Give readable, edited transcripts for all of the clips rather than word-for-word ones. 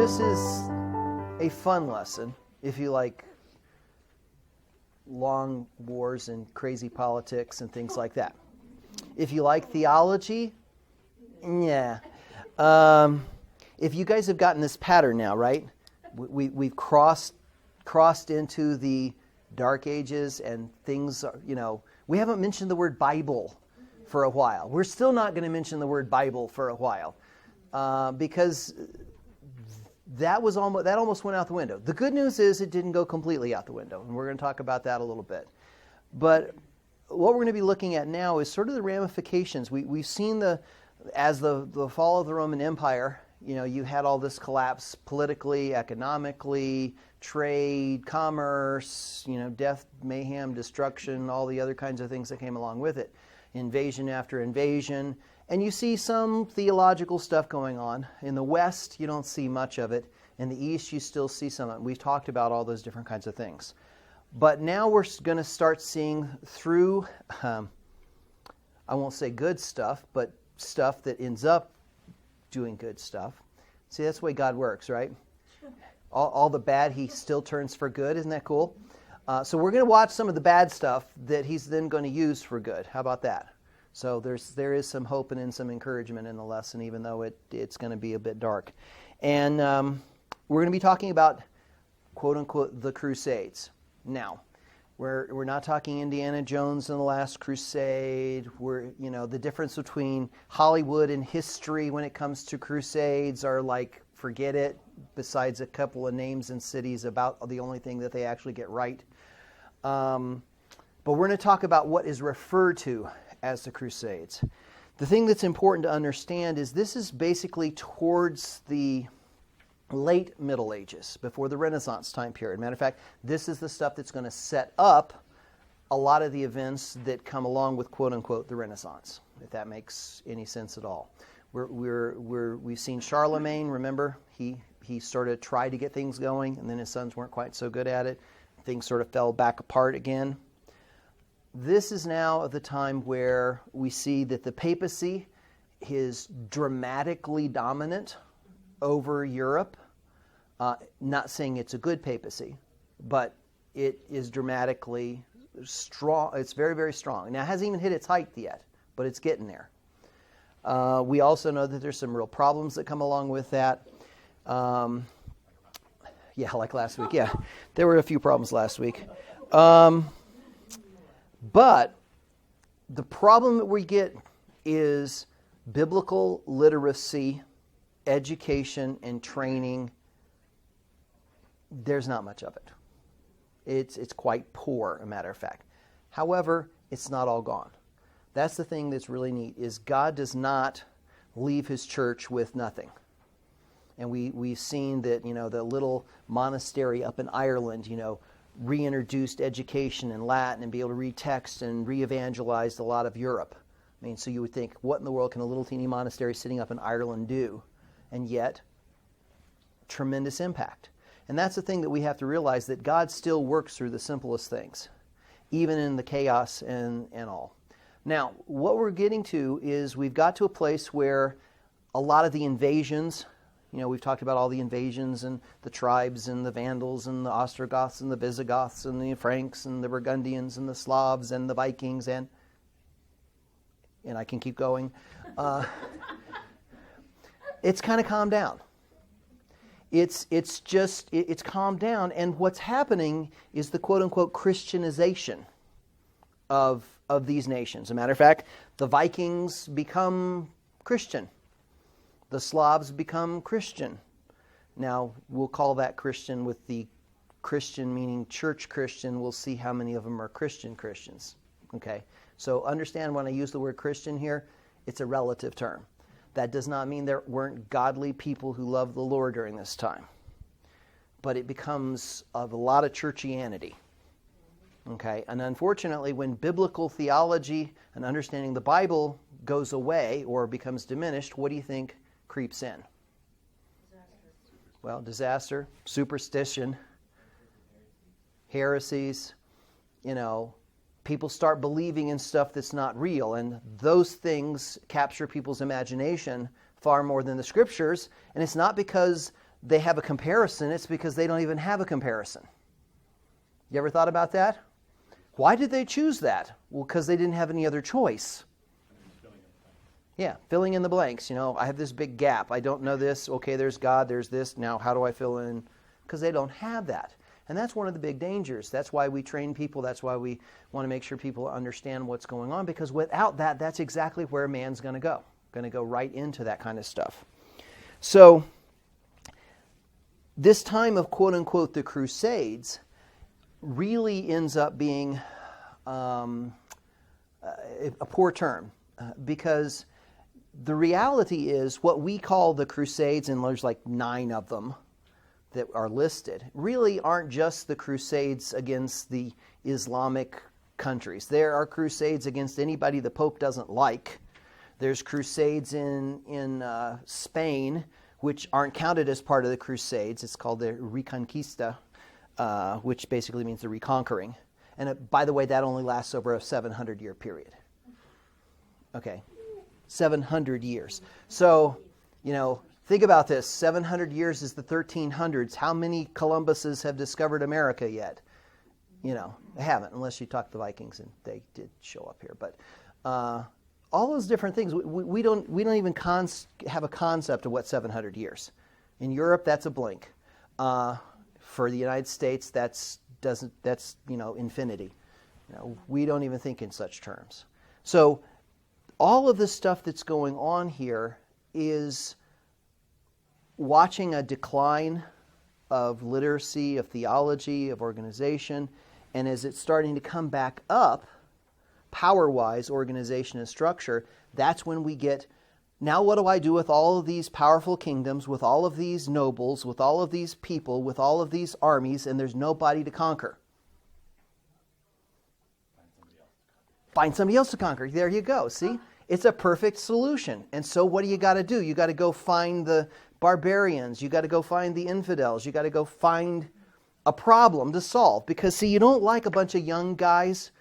This is a fun lesson if you like long wars and crazy politics and things like that. If you like theology, yeah. If you guys have gotten this pattern now, right? We've crossed into the Dark Ages and things are, we haven't mentioned the word Bible for a while. We're still not going to mention the word Bible for a while because that almost went out the window. The good news is it didn't go completely out the window, and we're going to talk about that a little bit. But what we're going to be looking at now is sort of the ramifications. We've seen as the fall of the Roman Empire, you had all this collapse politically, economically, trade, commerce, death, mayhem, destruction, all the other kinds of things that came along with it. Invasion after invasion. And you see some theological stuff going on. In the West, you don't see much of it. In the East, you still see some of it. We've talked about all those different kinds of things. But now we're going to start seeing through, I won't say good stuff, but stuff that ends up doing good stuff. See, that's the way God works, right? All the bad, he still turns for good. Isn't that cool? So we're going to watch some of the bad stuff that he's then going to use for good. How about that? So there is some hope and some encouragement in the lesson, even though it's going to be a bit dark. And we're going to be talking about, quote unquote, the Crusades. Now, we're not talking Indiana Jones and the Last Crusade. The difference between Hollywood and history when it comes to Crusades are like, forget it, besides a couple of names and cities, about the only thing that they actually get right. But we're going to talk about what is referred to as the Crusades. The thing that's important to understand is this is basically towards the late Middle Ages, before the Renaissance time period. Matter of fact, this is the stuff that's going to set up a lot of the events that come along with, quote unquote, the Renaissance, if that makes any sense at all. We've seen Charlemagne, remember? He sort of tried to get things going, and then his sons weren't quite so good at it. Things sort of fell back apart again. This is now the time where we see that the papacy is dramatically dominant over Europe. Not saying it's a good papacy, but it is dramatically strong. It's very, very strong. Now, it hasn't even hit its height yet, but it's getting there. We also know that there's some real problems that come along with that. Like last week. Yeah, there were a few problems last week. But the problem that we get is biblical literacy, education, and training. There's not much of it. It's quite poor, a matter of fact. However, it's not all gone. That's the thing that's really neat, is God does not leave his church with nothing. And we've seen that, the little monastery up in Ireland, reintroduced education in Latin and be able to read text and re-evangelized a lot of Europe. I mean, so you would think, what in the world can a little teeny monastery sitting up in Ireland do? And yet, tremendous impact. And that's the thing that we have to realize, that God still works through the simplest things, even in the chaos and all. Now, what we're getting to is we've got to a place where a lot of the invasions, we've talked about all the invasions and the tribes and the Vandals and the Ostrogoths and the Visigoths and the Franks and the Burgundians and the Slavs and the Vikings and I can keep going. It's kind of calmed down. It's calmed down, and what's happening is the quote-unquote Christianization of these nations. As a matter of fact, the Vikings become Christian. The Slavs become Christian. Now, we'll call that Christian with the Christian meaning church Christian. We'll see how many of them are Christians. Okay? So understand when I use the word Christian here, it's a relative term. That does not mean there weren't godly people who loved the Lord during this time. But it becomes of a lot of churchianity. Okay? And unfortunately, when biblical theology and understanding the Bible goes away or becomes diminished, what do you think creeps in? Disaster, superstition, heresies, people start believing in stuff that's not real, and those things capture people's imagination far more than the Scriptures. And it's not because they have a comparison, it's because they don't even have a comparison. You ever thought about that? Why did they choose that? Well, because they didn't have any other choice. Yeah, filling in the blanks. I have this big gap. I don't know this. Okay, there's God, there's this. Now, how do I fill in? Because they don't have that. And that's one of the big dangers. That's why we train people. That's why we want to make sure people understand what's going on. Because without that, that's exactly where man's going to go. Going to go right into that kind of stuff. So, this time of quote-unquote the Crusades really ends up being a poor term because the reality is what we call the Crusades, and there's like 9 of them that are listed, really aren't just the Crusades against the Islamic countries. There are Crusades against anybody the Pope doesn't like. There's Crusades in Spain, which aren't counted as part of the Crusades. It's called the Reconquista, which basically means the reconquering. And by the way, that only lasts over a 700-year period. Okay, 700 years. So, think about this. 700 years is the 1300s. How many Columbuses have discovered America yet? They haven't, unless you talk to the Vikings, and they did show up here. But all those different things, we don't even have a concept of what 700 years. In Europe, that's a blink. For the United States, that's infinity. We don't even think in such terms. So all of this stuff that's going on here is watching a decline of literacy, of theology, of organization, and as it's starting to come back up, power-wise, organization and structure, that's when we get, now what do I do with all of these powerful kingdoms, with all of these nobles, with all of these people, with all of these armies, and there's nobody to conquer? Find somebody else to conquer. There you go. See? It's a perfect solution. And so what do you got to do? You got to go find the barbarians. You got to go find the infidels. You got to go find a problem to solve. Because, see, you don't like a bunch of young guys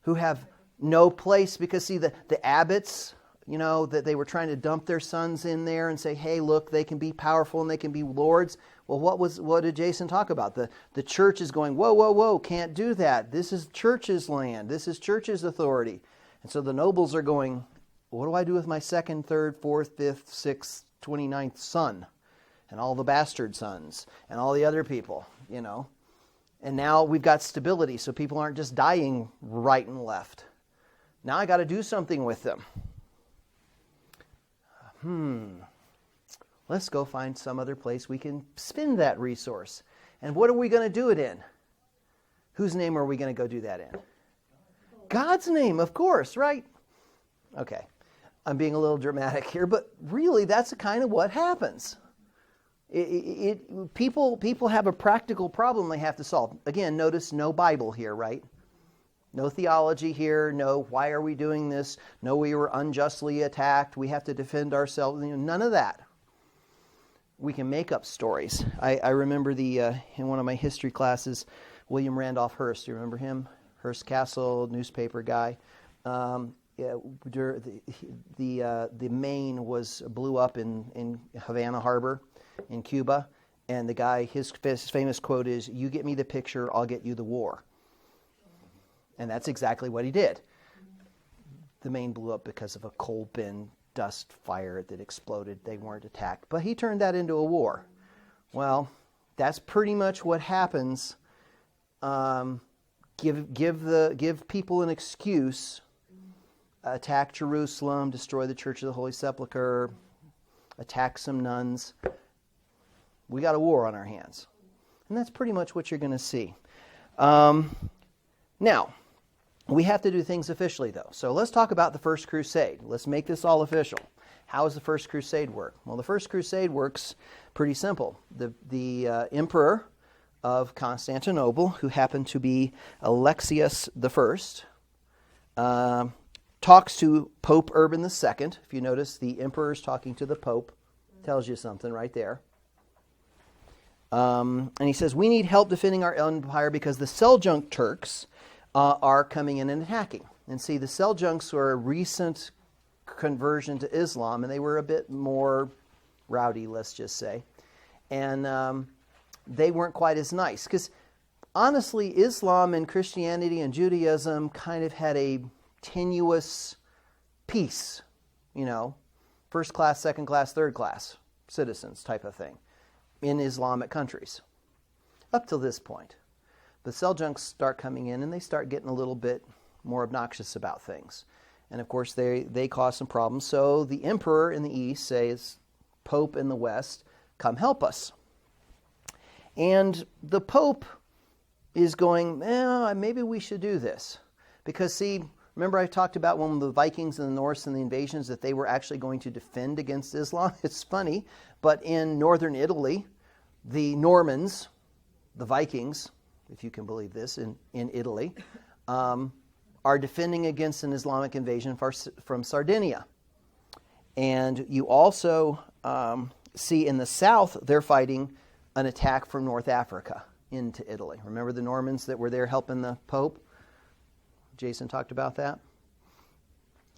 who have no place. Because, see, the abbots, that they were trying to dump their sons in there and say, hey, look, they can be powerful and they can be lords. Well, what did Jason talk about? The church is going, whoa, whoa, whoa, can't do that. This is church's land. This is church's authority. And so the nobles are going, what do I do with my 2nd, 3rd, 4th, 5th, 6th, 29th son? And all the bastard sons and all the other people, And now we've got stability, so people aren't just dying right and left. Now I got to do something with them. Let's go find some other place we can spend that resource. And what are we going to do it in? Whose name are we going to go do that in? God's name, of course, right? Okay, I'm being a little dramatic here, but really that's kind of what happens. People have a practical problem they have to solve. Again, notice no Bible here, right? No theology here. No, why are we doing this? No, we were unjustly attacked. We have to defend ourselves. None of that. We can make up stories. I remember in one of my history classes, William Randolph Hearst. Do you remember him? Hearst Castle, newspaper guy. The Maine blew up in Havana Harbor in Cuba, and the guy, his famous quote is, "You get me the picture, I'll get you the war." And that's exactly what he did. The Maine blew up because of a coal bin dust fire that exploded. They weren't attacked, but he turned that into a war. Well, that's pretty much what happens. Give people an excuse. Attack Jerusalem, destroy the Church of the Holy Sepulchre, attack some nuns. We got a war on our hands. And that's pretty much what you're going to see. Now, we have to do things officially, though. So let's talk about the First Crusade. Let's make this all official. How does the First Crusade work? Well, the First Crusade works pretty simple. The emperor of Constantinople, who happened to be Alexius I, talks to Pope Urban II. If you notice, the emperor is talking to the Pope. Tells you something right there. And he says, we need help defending our empire because the Seljuk Turks are coming in and attacking. And see, the Seljuks were a recent conversion to Islam, and they were a bit more rowdy, let's just say. And they weren't quite as nice. Because honestly, Islam and Christianity and Judaism kind of had a tenuous peace, first class, second class, third class citizens type of thing in Islamic countries. Up till this point. The Seljuks start coming in and they start getting a little bit more obnoxious about things. And of course they cause some problems. So the emperor in the east says, Pope in the west, come help us. And the Pope is going, maybe we should do this. Because see, remember I talked about when the Vikings in the North and the invasions that they were actually going to defend against Islam? It's funny, but in northern Italy, the Normans, the Vikings, if you can believe this, in Italy, are defending against an Islamic invasion from Sardinia. And you also see in the south, they're fighting an attack from North Africa into Italy. Remember the Normans that were there helping the Pope? Jason talked about that.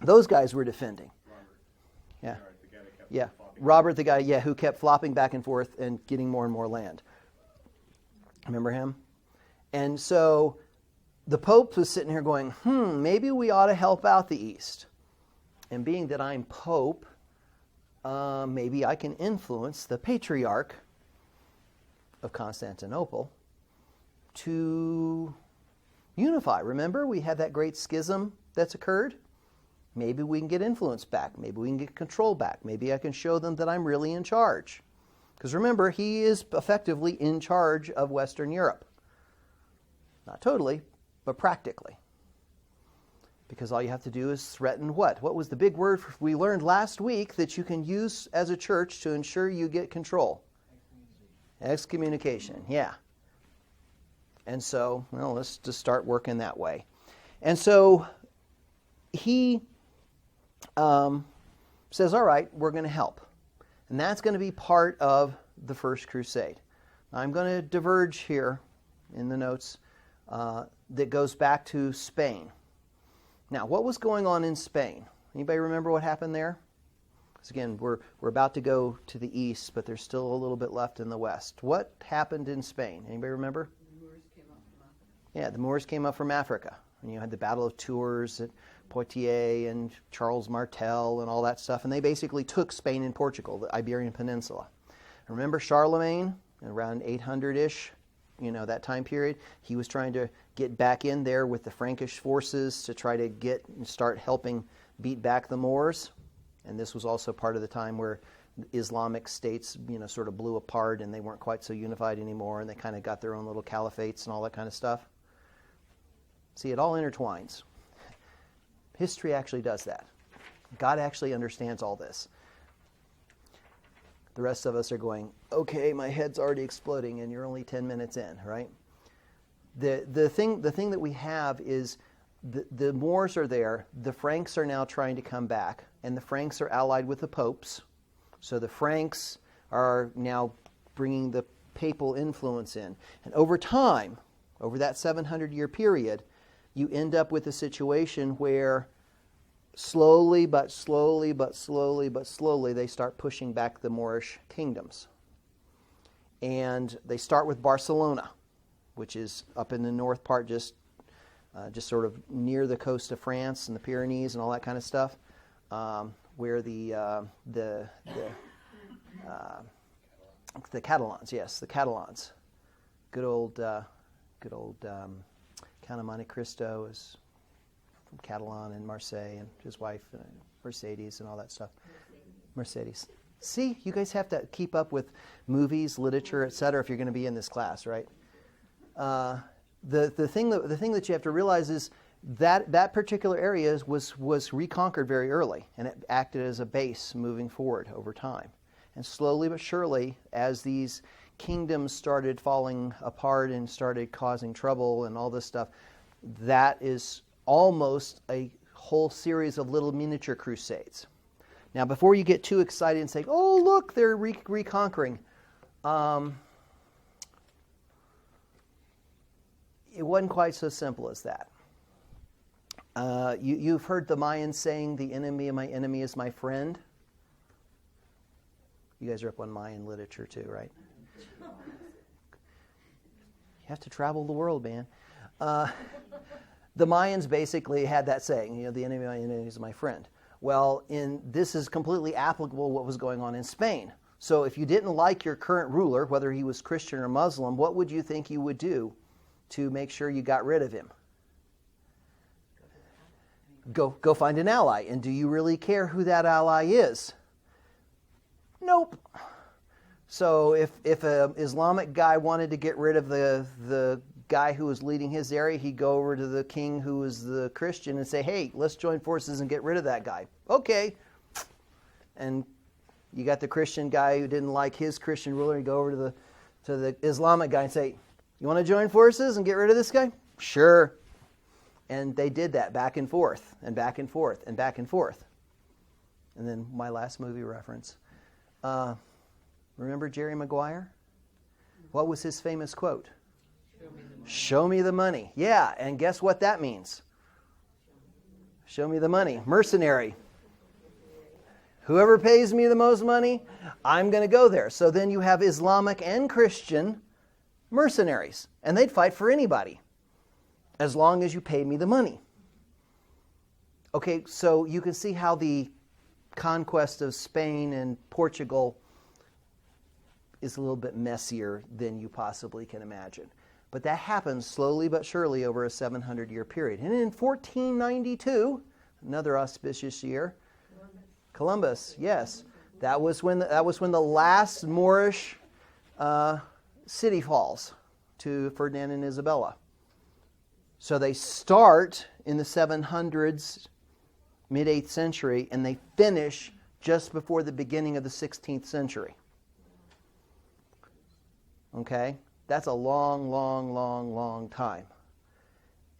Those guys were defending. Robert, the guy who kept flopping back and forth and getting more and more land. Remember him? And so the Pope was sitting here going, maybe we ought to help out the East. And being that I'm Pope, maybe I can influence the Patriarch of Constantinople to unify. Remember, we had that great schism that's occurred? Maybe we can get influence back. Maybe we can get control back. Maybe I can show them that I'm really in charge. Because remember, he is effectively in charge of Western Europe. Not totally, but practically. Because all you have to do is threaten what? What was the big word we learned last week that you can use as a church to ensure you get control? Excommunication, yeah. And so, let's just start working that way. And so he says, all right, we're going to help. And that's going to be part of the First Crusade. I'm going to diverge here in the notes that goes back to Spain. Now, what was going on in Spain? Anybody remember what happened there? Because again, we're about to go to the east, but there's still a little bit left in the west. What happened in Spain? Anybody remember? The Moors came up from Africa. Yeah, the Moors came up from Africa. And you had the Battle of Tours at Poitiers and Charles Martel and all that stuff. And they basically took Spain and Portugal, the Iberian Peninsula. Remember Charlemagne, around 800-ish, that time period? He was trying to get back in there with the Frankish forces to try to get and start helping beat back the Moors. And this was also part of the time where Islamic states, sort of blew apart and they weren't quite so unified anymore and they kind of got their own little caliphates and all that kind of stuff. See, it all intertwines. History actually does that. God actually understands all this. The rest of us are going, okay, my head's already exploding and you're only 10 minutes in, right? The thing that we have is the Moors are there. The Franks are now trying to come back, and the Franks are allied with the popes. So the Franks are now bringing the papal influence in. And over time, over that 700-year period, you end up with a situation where slowly, but slowly, but slowly, but slowly, they start pushing back the Moorish kingdoms. And they start with Barcelona, which is up in the north part, just sort of near the coast of France and the Pyrenees and all that kind of stuff, where the Catalans, yes, the Catalans, good old Count of Monte Cristo is from Catalan and Marseille, and his wife Mercedes and all that stuff. Mercedes. See, you guys have to keep up with movies, literature, etc. if you're going to be in this class, right? The thing that you have to realize is that particular area was reconquered very early, and it acted as a base moving forward over time. And slowly but surely, as these kingdoms started falling apart and started causing trouble and all this stuff, that is almost a whole series of little miniature crusades. Now, before you get too excited and say, oh, look, they're reconquering, it wasn't quite so simple as that. You've heard the Mayans saying, the enemy of my enemy is my friend. You guys are up on Mayan literature too, right? You have to travel the world, man. The Mayans basically had that saying, the enemy of my enemy is my friend. Well, this is completely applicable to what was going on in Spain. So if you didn't like your current ruler, whether he was Christian or Muslim, what would you think you would do to make sure you got rid of him? Go find an ally. And do you really care who that ally is? Nope. So if an Islamic guy wanted to get rid of the guy who was leading his area, he'd go over to the king who was the Christian and say, hey, let's join forces and get rid of that guy. Okay. And you got the Christian guy who didn't like his Christian ruler, you go over to the Islamic guy and say, you want to join forces and get rid of this guy? Sure. And they did that back and forth and back and forth and back and forth. And then my last movie reference. Remember Jerry Maguire? What was his famous quote? Show me the money. Yeah, and guess what that means? Show me the money. Mercenary. Whoever pays me the most money, I'm going to go there. So then you have Islamic and Christian mercenaries, and they'd fight for anybody as long as you pay me the money. Okay, so you can see how the conquest of Spain and Portugal is a little bit messier than you possibly can imagine. But that happens slowly but surely over a 700-year period. And in 1492, another auspicious year, Columbus, yes, that was when the last Moorish city falls to Ferdinand and Isabella. So they start in the 700s, mid-8th century, and they finish just before the beginning of the 16th century. Okay? That's a long, long, long, long time.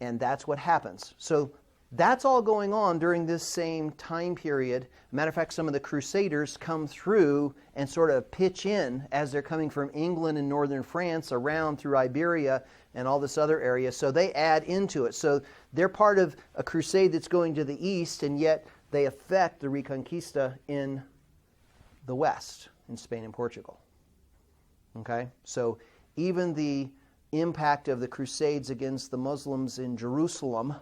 And that's what happens. So that's all going on during this same time period. Matter of fact, some of the Crusaders come through and sort of pitch in as they're coming from England and northern France around through Iberia and all this other area. So they add into it. So they're part of a crusade that's going to the east, and yet they affect the Reconquista in the west, in Spain and Portugal. Okay? So even the impact of the Crusades against the Muslims in Jerusalem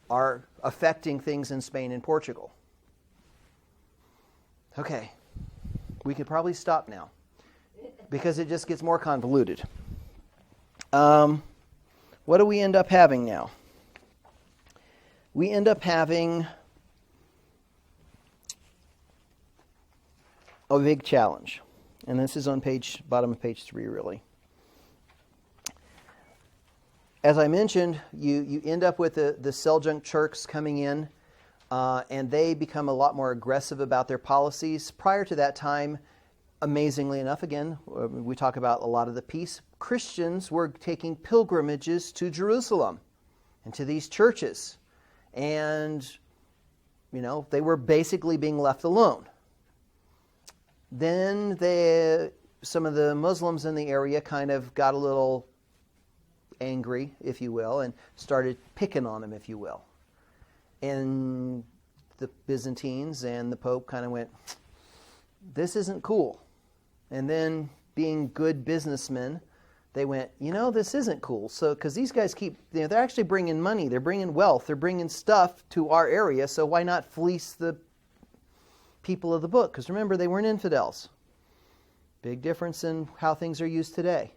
are affecting things in Spain and Portugal. Okay, we could probably stop now because it just gets more convoluted. What do we end up having now? We end up having a big challenge. And this is on bottom of page 3, really. As I mentioned, you end up with the Seljuk Turks coming in, and they become a lot more aggressive about their policies. Prior to that time, amazingly enough, again, we talk about a lot of the peace. Christians were taking pilgrimages to Jerusalem and to these churches. And, they were basically being left alone. Then some of the Muslims in the area kind of got a little angry, if you will, and started picking on them, if you will. And the Byzantines and the Pope kind of went, this isn't cool. And then, being good businessmen, they went, this isn't cool. So, because these guys they're actually bringing money, they're bringing wealth, they're bringing stuff to our area, so why not fleece the people of the book? Because remember, they weren't infidels. Big difference in how things are used today.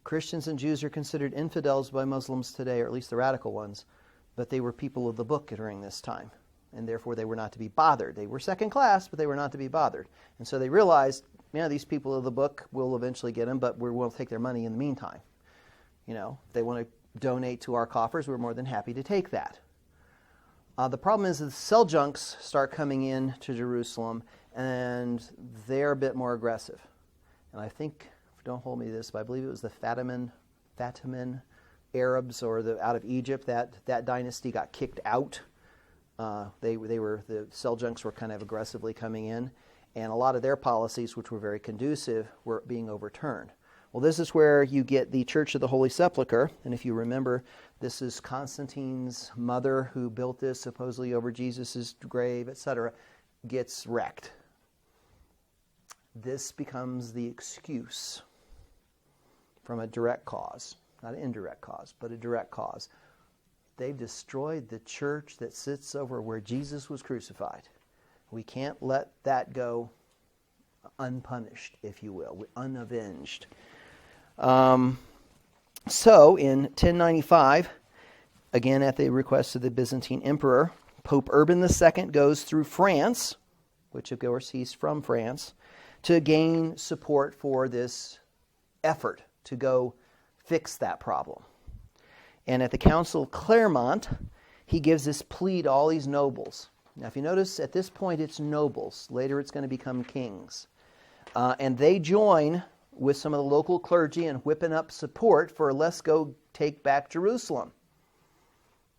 Christians and Jews are considered infidels by Muslims today, or at least the radical ones, but they were people of the book during this time, and therefore they were not to be bothered. They were second class, but they were not to be bothered. And so they realized, these people of the book will eventually get them, but we'll take their money in the meantime. If they want to donate to our coffers, we're more than happy to take that. The problem is that the Seljuks start coming in to Jerusalem, and they're a bit more aggressive. And I think, don't hold me to this, but I believe it was the Fatimid Arabs, or out of Egypt, that dynasty got kicked out. The Seljuks were kind of aggressively coming in, and a lot of their policies, which were very conducive, were being overturned. Well, this is where you get the Church of the Holy Sepulchre, and if you remember, this is Constantine's mother who built this supposedly over Jesus' grave, etc., gets wrecked. This becomes the excuse from a direct cause. Not an indirect cause, but a direct cause. They've destroyed the church that sits over where Jesus was crucified. We can't let that go unpunished, if you will, unavenged. So in 1095, again at the request of the Byzantine emperor, Pope Urban II goes through France, which of course he's from France, to gain support for this effort to go fix that problem. And at the Council of Clermont, he gives this plea to all these nobles. Now, if you notice, at this point it's nobles. Later it's going to become kings. And they join with some of the local clergy in whipping up support for let's go take back Jerusalem.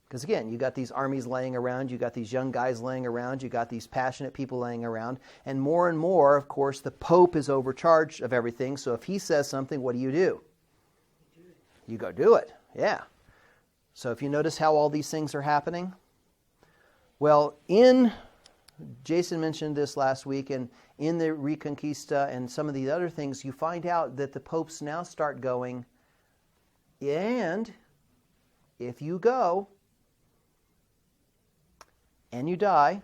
Because again, you got these armies laying around, you got these young guys laying around, you got these passionate people laying around, and more, of course, the Pope is overcharged of everything, so if he says something, what do? You go do it, yeah. So if you notice how all these things are happening, well, Jason mentioned this last week, and in the Reconquista and some of the other things, you find out that the popes now start going, and if you go and you die,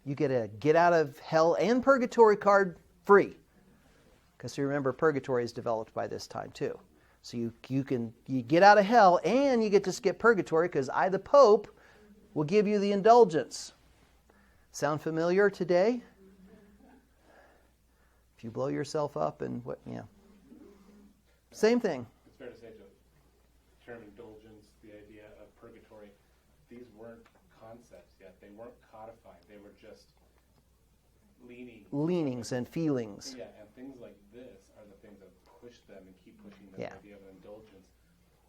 you get a get out of hell and purgatory card free. Because you remember, purgatory is developed by this time too. So you get out of hell and you get to skip purgatory because I, the Pope, will give you the indulgence. Sound familiar today? If you blow yourself up and what, yeah. Same thing. It's fair to say the term indulgence, the idea of purgatory, these weren't concepts yet. They weren't codified. They were just leanings and feelings. Yeah, and things like this are the things that push them and keep pushing them. Yeah. The idea of an indulgence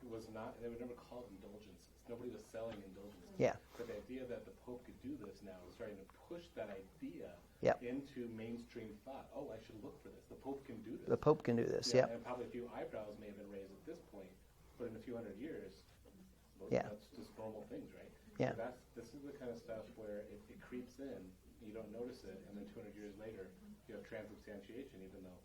was not, they were never called indulgences. Nobody was selling indulgences. Yeah. But the idea that the Pope could do this now is starting to push that idea into mainstream thought. Oh, I should look for this. The Pope can do this. The Pope can do this, yeah. And probably a few eyebrows may have been raised at this point, but in a few hundred years, that's just normal things, right? Yeah. So this is the kind of stuff where it creeps in, you don't notice it, and then 200 years later, you have transubstantiation, even though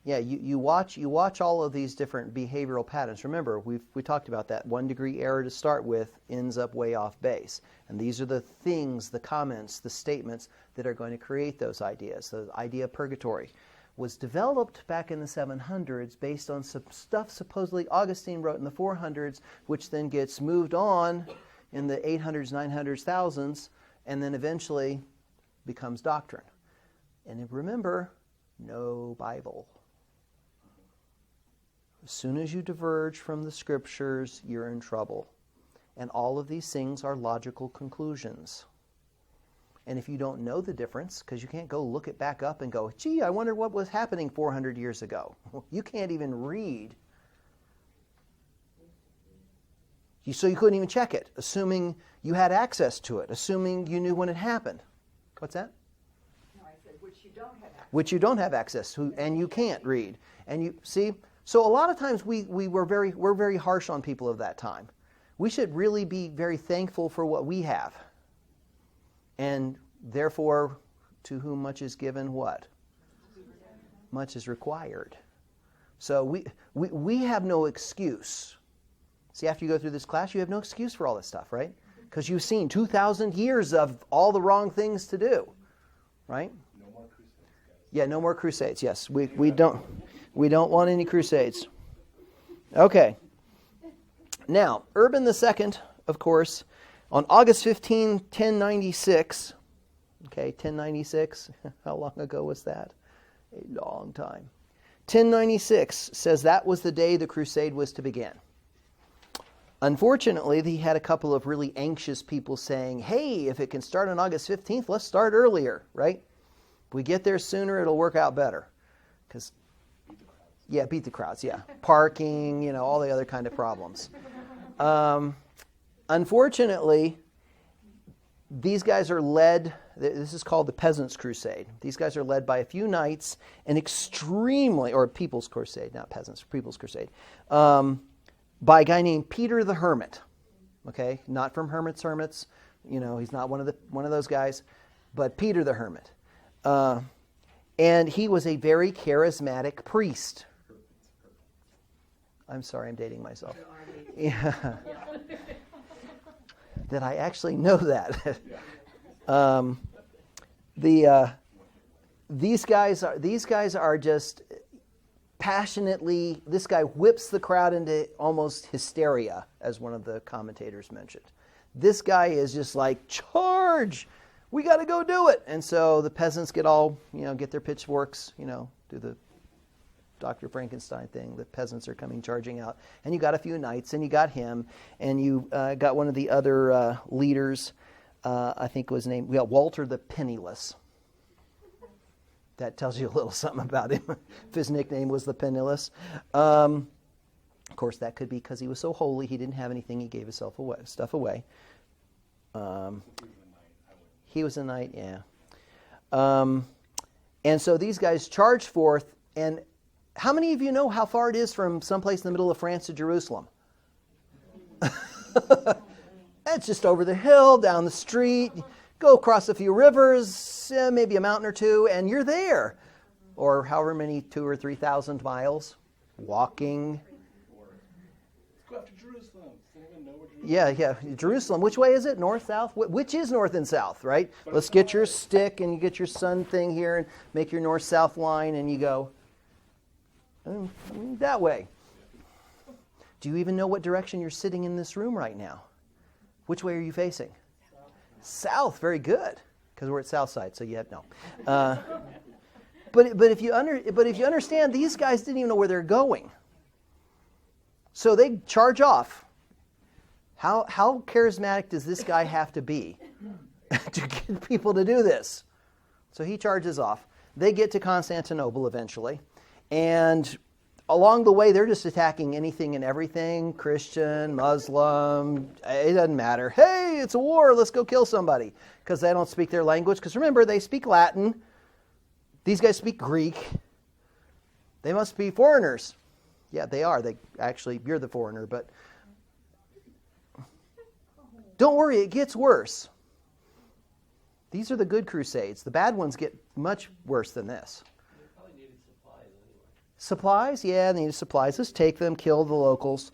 you watch all of these different behavioral patterns. Remember, we talked about that 1 degree error to start with ends up way off base. And these are the things, the comments, the statements that are going to create those ideas. The idea of purgatory was developed back in the 700s based on some stuff supposedly Augustine wrote in the 400s, which then gets moved on in the 800s, 900s, thousands, and then eventually becomes doctrine. And remember, no Bible. As soon as you diverge from the Scriptures, you're in trouble. And all of these things are logical conclusions. And if you don't know the difference, because you can't go look it back up and go, gee, I wonder what was happening 400 years ago. You can't even read. So you couldn't even check it, assuming you had access to it, assuming you knew when it happened. What's that? No, I said, which you don't have access to. Which you don't have access to, and you can't read. And you see, so a lot of times we're very harsh on people of that time. We should really be very thankful for what we have. And therefore, to whom much is given, what? Much is required. So we have no excuse. See, after you go through this class, you have no excuse for all this stuff, right? Because you've seen 2,000 years of all the wrong things to do, right? No more crusades, guys. Yeah, no more crusades. Yes, we don't want any crusades. Okay. Now, Urban II, of course, on August 15, 1096, okay, 1096, how long ago was that? A long time. 1096 says that was the day the crusade was to begin. Unfortunately, he had a couple of really anxious people saying, hey, if it can start on August 15th, let's start earlier, right? If we get there sooner, it'll work out better. Because, beat the crowds, yeah. Parking, all the other kind of problems. Unfortunately, these guys are led, this is called the Peasants' Crusade. These guys are led by a few knights, or People's Crusade, not Peasants, People's Crusade, by a guy named Peter the Hermit. Okay, not from Hermit's, he's not one of those guys, but Peter the Hermit. And he was a very charismatic priest. I'm sorry, I'm dating myself. Yeah. That I actually know that. These guys are just passionately. This guy whips the crowd into almost hysteria, as one of the commentators mentioned. This guy is just like, charge! We got to go do it. And so the peasants get all, get their pitchforks, do the Dr. Frankenstein thing. The peasants are coming charging out. And you got a few knights, and you got him, and you got one of the other leaders, I think was named, Walter the Penniless. That tells you a little something about him. If his nickname was the Penniless. Of course, that could be because he was so holy, he didn't have anything, he gave his stuff away. He was a knight, yeah. And so these guys charge forth, and how many of you know how far it is from someplace in the middle of France to Jerusalem? It's just over the hill, down the street, go across a few rivers, maybe a mountain or two, and you're there. Or however many, 2,000 or 3,000 miles, walking. Let's go after Jerusalem. Does anyone know where Yeah. Jerusalem. Which way is it? North, south? Which is north and south, right? Let's get your stick and you get your sun thing here and make your north-south line, and you go that way. Do you even know what direction you're sitting in this room right now? Which way are you facing? South. Very good, because we're at south side. So no. But if you understand, these guys didn't even know where they're going. So they charge off. How charismatic does this guy have to be to get people to do this? So he charges off. They get to Constantinople eventually, and along the way they're just attacking anything and everything, Christian, Muslim, it doesn't matter. Hey, it's a war, let's go kill somebody, because they don't speak their language. Because remember, they speak Latin. These guys speak Greek. They must be foreigners. Yeah, they are. You're the foreigner, but don't worry, it gets worse. These are the good Crusades. The bad ones get much worse than this. They probably needed supplies anyway. Supplies? Yeah, they needed supplies. Let's take them, kill the locals.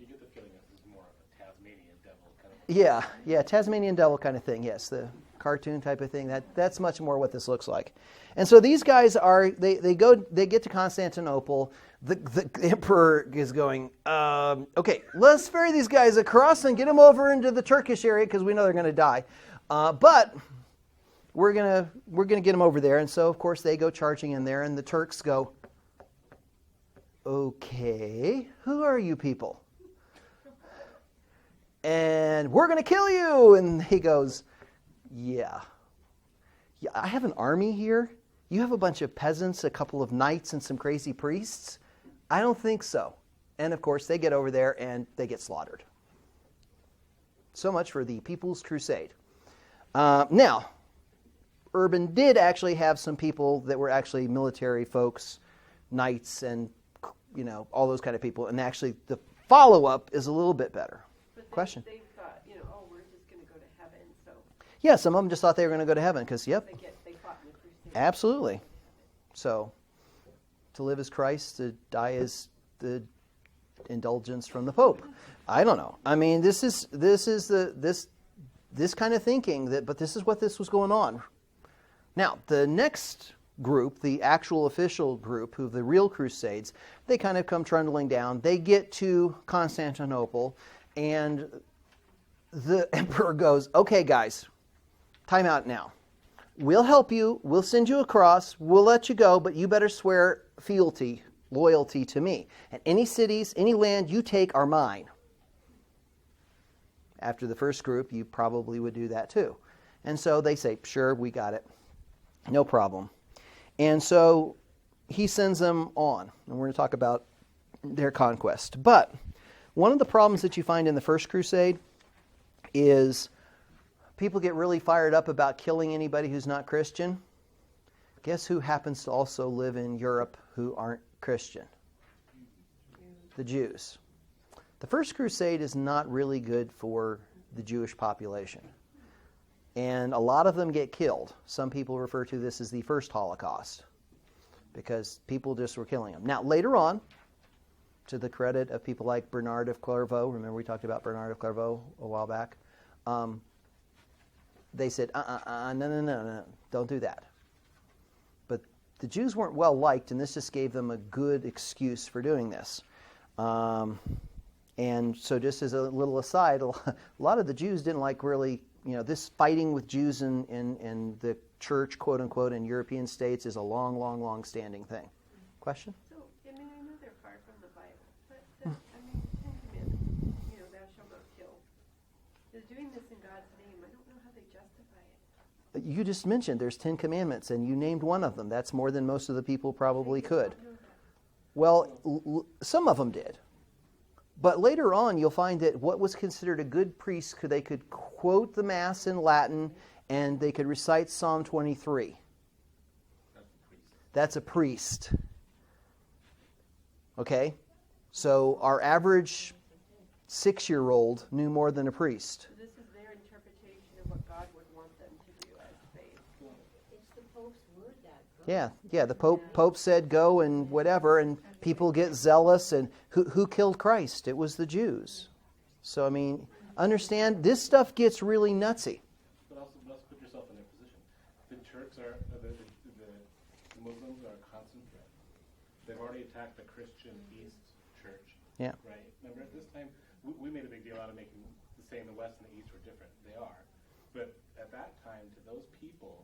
You get the feeling this is more of a Tasmanian devil kind of Yeah, Tasmanian devil kind of thing, yes. The cartoon type of thing. That's much more what this looks like. And so these guys they get to Constantinople. The emperor is going, okay, let's ferry these guys across and get them over into the Turkish area because we know they're going to die. But we're gonna get them over there. And so of course they go charging in there, and the Turks go, okay, who are you people? And we're going to kill you. And he goes, yeah, I have an army here. You have a bunch of peasants, a couple of knights, and some crazy priests? I don't think so. And of course, they get over there and they get slaughtered. So much for the People's Crusade. Now, Urban did actually have some people that were actually military folks, knights, and all those kind of people. And actually, the follow-up is a little bit better. But Question? They thought, we're just going to go to heaven, so. Yeah, some of them just thought they were going to go to heaven because, yep. They fought in the Crusades. Absolutely. So, to live as Christ, to die as the indulgence from the Pope. I don't know. I mean, this kind of thinking but this is what this was going on. Now, the next group, the actual official group, who the real Crusades, they kind of come trundling down. They get to Constantinople, and the emperor goes, okay, guys, time out now. We'll help you. We'll send you across. We'll let you go, but you better swear fealty, loyalty to me. And any cities, any land you take are mine. After the first group, you probably would do that too. And so they say, sure, we got it. No problem. And so he sends them on. And we're going to talk about their conquest. But one of the problems that you find in the First Crusade is people get really fired up about killing anybody who's not Christian. Guess who happens to also live in Europe who aren't Christian? The Jews. The First Crusade is not really good for the Jewish population. And a lot of them get killed. Some people refer to this as the first Holocaust. because people just were killing them. Now, later on, to the credit of people like Bernard of Clairvaux, remember we talked about Bernard of Clairvaux a while back, they said, no, don't do that. But the Jews weren't well liked, and this just gave them a good excuse for doing this. And so just as a little aside, a lot of the Jews didn't like really, this fighting with Jews in the church, quote unquote, in European states is a long standing thing. Question? So, I know they're far from the Bible, but the Ten Commandments, thou shalt not kill. They're doing this in God's name. I don't know how they justify it. You just mentioned there's 10 commandments, and you named one of them. That's more than most of the people probably could. Well, some of them did. But later on, you'll find that what was considered a good priest, they could quote the Mass in Latin, and they could recite Psalm 23. That's a priest. Okay? So our average 6-year-old knew more than a priest. So this is their interpretation of what God would want them to do as faith. It's the Pope's word that. Yeah. The Pope said go and whatever, and people get zealous. And who killed Christ? It was the Jews. So understand this stuff gets really nutsy. But also put yourself in their position. The Turks the Muslims are a constant threat. They've already attacked the Christian East Church. Yeah. Right. Remember at this time we made a big deal out of saying the West and the East were different. They are. But at that time, to those people,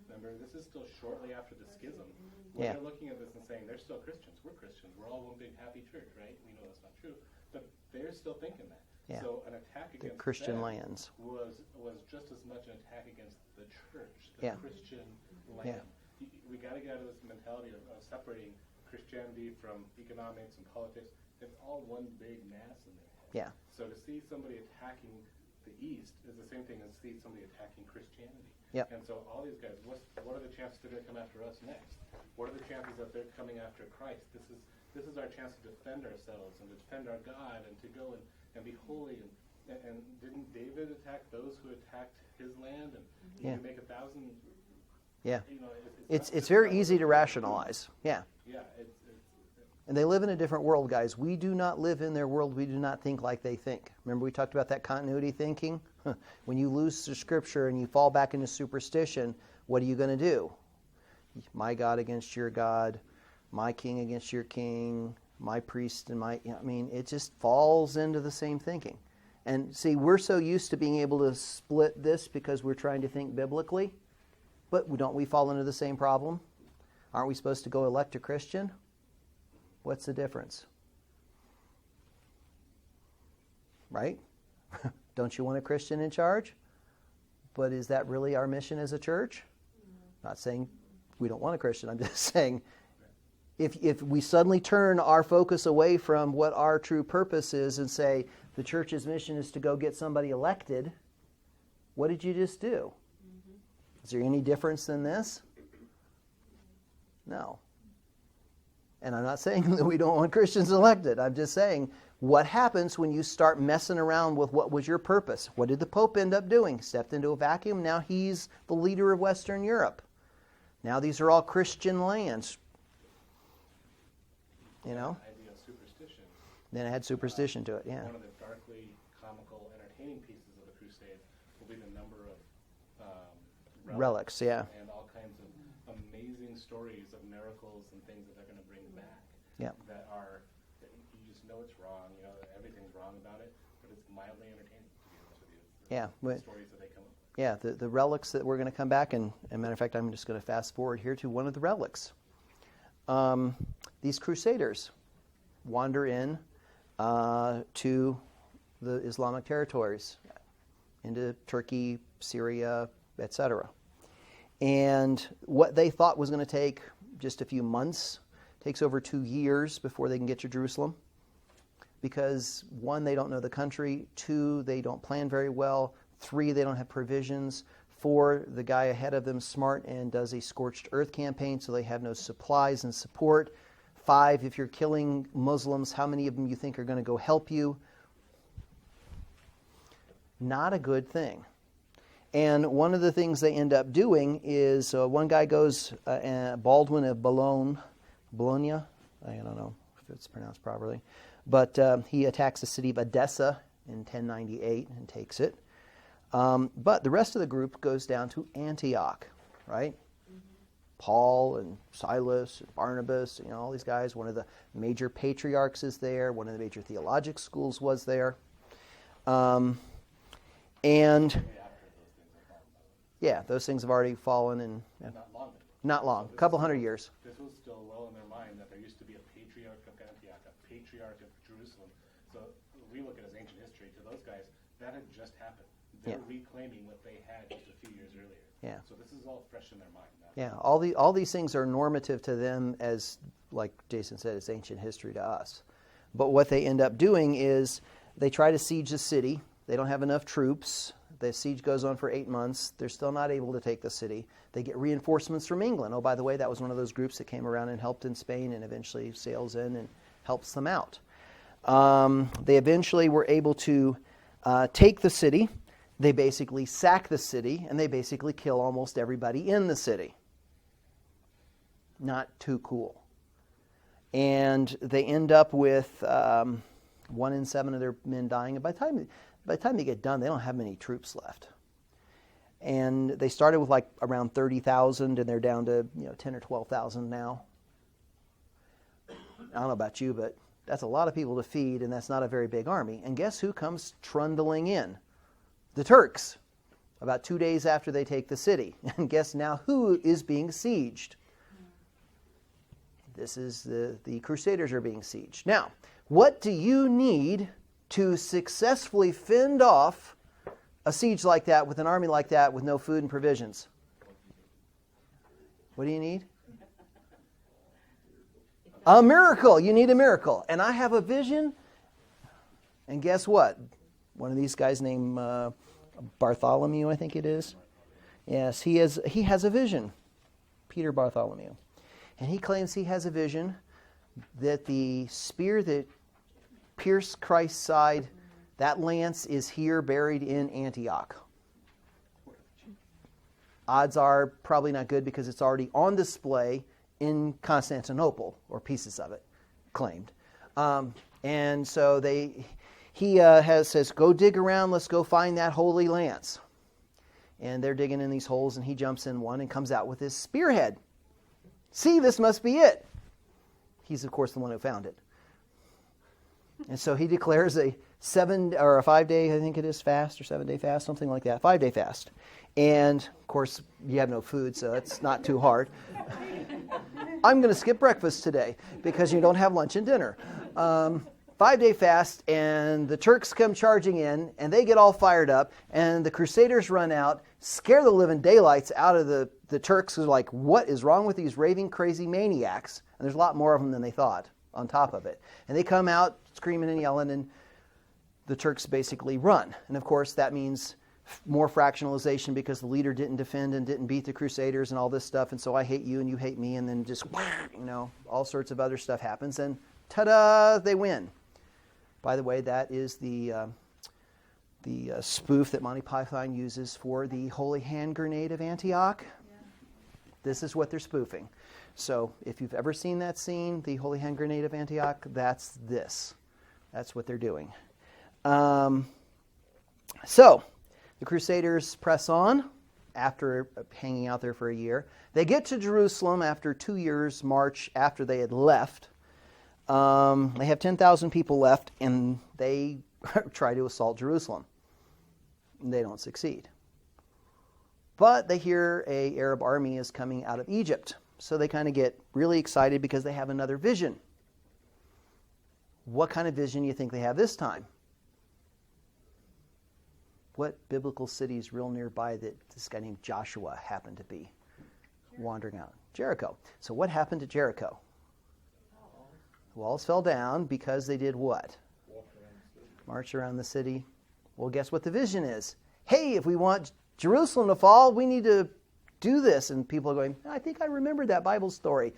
remember, this is still shortly after the schism. They're looking at this and saying, they're still Christians. We're Christians. We're all one big happy church, right? We know that's not true. But they're still thinking that. Yeah. So an attack against Christian them lands was just as much an attack against the church, the Christian land. We got to get out of this mentality of separating Christianity from economics and politics. It's all one big mass in their head. Yeah. So to see somebody attacking the East is the same thing as see somebody attacking Christianity. Yep. And so all these guys, what are the chances they're going to come after us next? What are the chances that they're coming after Christ? This is our chance to defend ourselves and to defend our God and to go and be holy. And didn't David attack those who attacked his land and he could make 1,000? Yeah. It's very easy to rationalize. Yeah. Yeah. And they live in a different world, guys. We do not live in their world. We do not think like they think. Remember we talked about that continuity thinking? When you lose the Scripture and you fall back into superstition, what are you going to do? My God against your God, my king against your king, my priest and it just falls into the same thinking. And see, we're so used to being able to split this because we're trying to think biblically, but don't we fall into the same problem? Aren't we supposed to go elect a Christian? What's the difference? Right? Don't you want a Christian in charge? But is that really our mission as a church? Not saying we don't want a Christian. I'm just saying if we suddenly turn our focus away from what our true purpose is and say the church's mission is to go get somebody elected, what did you just do? Is there any difference than this? No. And I'm not saying that we don't want Christians elected. I'm just saying what happens when you start messing around with what was your purpose. What did the Pope end up doing? Stepped into a vacuum. Now he's the leader of Western Europe. Now these are all Christian lands. Idea of superstition. Then it had superstition to it, yeah. One of the darkly comical, entertaining pieces of the Crusades will be the number of relics, yeah. And all kinds of amazing stories of miracles and things that they're going to bring back. Yeah. That you just know it's wrong. Everything's wrong about it, but it's mildly entertaining, to be honest with you. The stories that they come up with. Yeah, the relics that we're going to come back, and as a matter of fact, I'm just going to fast forward here to one of the relics. These Crusaders wander in to the Islamic territories, into Turkey, Syria, etc. And what they thought was going to take just a few months takes over 2 years before they can get to Jerusalem. Because 1, they don't know the country. 2, they don't plan very well. 3, they don't have provisions. 4, the guy ahead of them is smart and does a scorched earth campaign, so they have no supplies and support. 5, if you're killing Muslims, how many of them you think are going to go help you? Not a good thing. And one of the things they end up doing is one guy goes, Baldwin of Boulogne, Bologna. I don't know if it's pronounced properly. But he attacks the city of Edessa in 1098 and takes it. But the rest of the group goes down to Antioch, right? Paul and Silas and Barnabas, all these guys. One of the major patriarchs is there. One of the major theologic schools was there. And yeah, those things have already fallen in not long, a couple hundred years. This was still well in their mind that there used to be a patriarch of Antioch, a patriarch of Jerusalem. So we look at it as ancient history. To those guys, that had just happened. They're reclaiming what they had just a few years earlier. Yeah. So this is all fresh in their mind now. Yeah, all these things are normative to them, as like Jason said, it's ancient history to us. But what they end up doing is they try to siege the city. They don't have enough troops. The siege goes on for 8 months. They're still not able to take the city. They get reinforcements from England. Oh, by the way, that was one of those groups that came around and helped in Spain and eventually sails in and helps them out. They eventually were able to take the city. They basically sack the city, and they basically kill almost everybody in the city. Not too cool. And they end up with 1 in 7 of their men dying. And by the time they get done, they don't have many troops left. And they started with like around 30,000, and they're down to 10 or 12,000 now. I don't know about you, but that's a lot of people to feed, and that's not a very big army. And guess who comes trundling in? The Turks, about 2 days after they take the city. And guess now who is being sieged? This is the Crusaders are being sieged. Now, what do you need to successfully fend off a siege like that with an army like that with no food and provisions? What do you need? A miracle. You need a miracle. And I have a vision. And guess what? One of these guys named Bartholomew, I think it is. Yes, he has a vision. Peter Bartholomew. And he claims he has a vision that the spear that pierced Christ's side, that lance is here buried in Antioch. Odds are probably not good because it's already on display in Constantinople, or pieces of it, claimed. And so he says, go dig around, let's go find that holy lance. And they're digging in these holes, and he jumps in one and comes out with his spearhead. See, this must be it. He's, of course, the one who found it. And so he declares a 5-day, I think it is, fast, or 7-day fast, something like that, 5-day fast. And, of course, you have no food, so it's not too hard. I'm going to skip breakfast today because you don't have lunch and dinner. 5-day fast, and the Turks come charging in, and they get all fired up, and the Crusaders run out, scare the living daylights out of the Turks, who are like, what is wrong with these raving, crazy maniacs? And there's a lot more of them than they thought on top of it. And they come out screaming and yelling, and the Turks basically run. And, of course, that means more fractionalization because the leader didn't defend and didn't beat the Crusaders and all this stuff, and so I hate you and you hate me, and then just, all sorts of other stuff happens, and ta-da, they win. By the way, that is the spoof that Monty Python uses for the holy hand grenade of Antioch. Yeah. This is what they're spoofing. So if you've ever seen that scene, the holy hand grenade of Antioch, that's this. That's what they're doing. So the Crusaders press on after hanging out there for a year. They get to Jerusalem after 2 years' march after they had left. They have 10,000 people left, and they try to assault Jerusalem. They don't succeed. But they hear an Arab army is coming out of Egypt. So they kind of get really excited because they have another vision. What kind of vision do you think they have this time? What biblical city is real nearby that this guy named Joshua happened to be wandering out? Jericho. So what happened to Jericho? The walls fell down because they did what? March around the city. Well, guess what the vision is? Hey, if we want Jerusalem to fall, we need to do this. And people are going, I think I remember that Bible story.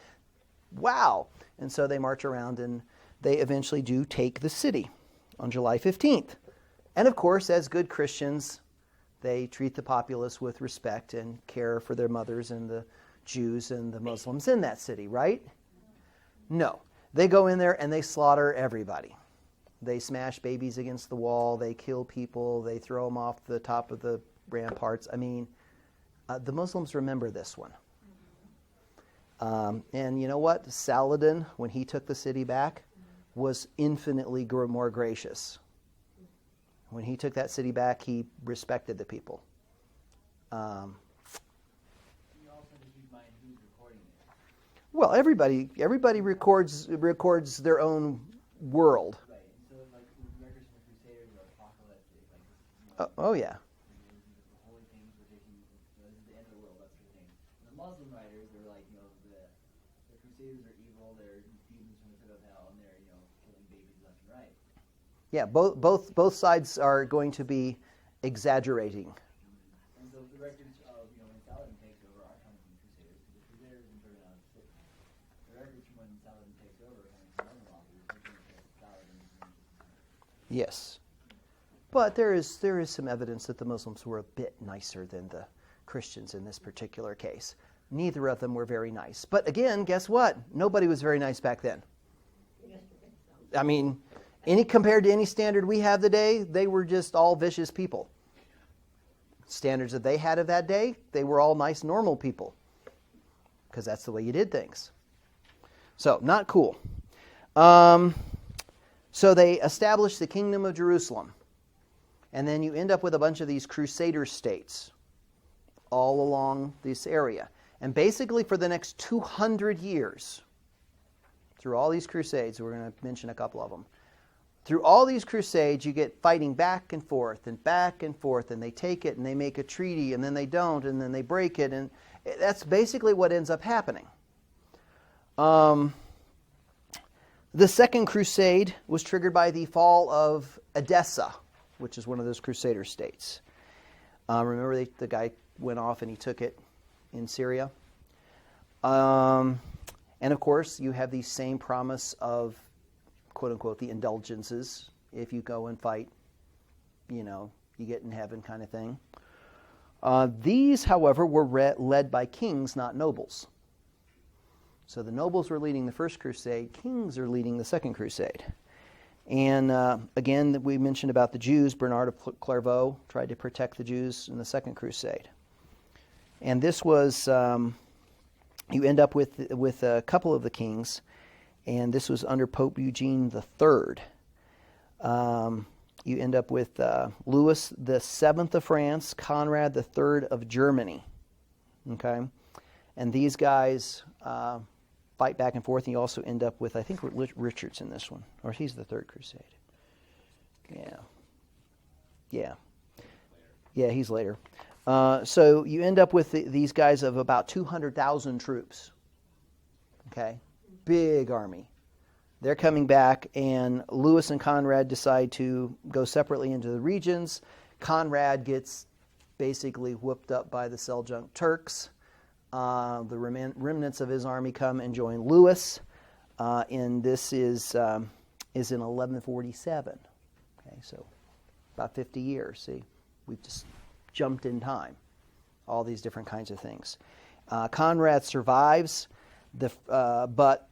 Wow. And so they march around, and they eventually do take the city on July 15th. And of course, as good Christians, they treat the populace with respect and care for their mothers and the Jews and the Muslims in that city, right? No. They go in there and they slaughter everybody. They smash babies against the wall. They kill people. They throw them off the top of the ramparts. I mean, the Muslims remember this one. And you know what? Saladin, when he took the city back, was infinitely more gracious. When he took that city back, he respected the people. You also just keep in mind who's recording it. Well, everybody records their own world. Right. And so like records from the Crusaders are apocalyptic, like Oh yeah. the holy things were taking, this is the end of the world, that's the thing. And the Muslim writers are like, the Crusaders are evil, they're demons from the pit of hell, and they're, killing babies left and right. Yeah, both sides are going to be exaggerating. And so the records of, when Saladin takes over are coming from the Crusaders, because the Crusaders have been driven out of the city. The records from when Saladin takes over are coming from Muslim authors, because Saladin is Yes. But there is some evidence that the Muslims were a bit nicer than the Christians in this particular case. Neither of them were very nice. But again, guess what? Nobody was very nice back then. I mean, compared to any standard we have today, they were just all vicious people. Standards that they had of that day, they were all nice, normal people. Because that's the way you did things. So, not cool. So they established the Kingdom of Jerusalem. And then you end up with a bunch of these Crusader states all along this area. And basically for the next 200 years, through all these Crusades, we're going to mention a couple of them, through all these Crusades, you get fighting back and forth, and they take it, and they make a treaty, and then they don't, and then they break it, and that's basically what ends up happening. The Second Crusade was triggered by the fall of Edessa, which is one of those Crusader states. Remember, the guy went off and he took it in Syria. And of course, you have the same promise of, quote unquote, the indulgences. If you go and fight, you get in heaven kind of thing. These, however, were led by kings, not nobles. So the nobles were leading the First Crusade, kings are leading the Second Crusade. And again, we mentioned about the Jews. Bernard of Clairvaux tried to protect the Jews in the Second Crusade. And this was, you end up with a couple of the kings, and this was under Pope Eugene III. You end up with Louis VII of France, Conrad III of Germany. Okay? And these guys fight back and forth, and you also end up with, I think, Richard's in this one, or he's the Third Crusade. Yeah, he's later. So you end up with these guys of about 200,000 troops. Okay? Big army. They're coming back, and Louis and Conrad decide to go separately into the regions. Conrad gets basically whooped up by the Seljuk Turks. The remnants of his army come and join Louis, and this is in 1147. Okay, so about 50 years. See, we've just jumped in time. All these different kinds of things. Conrad survives, but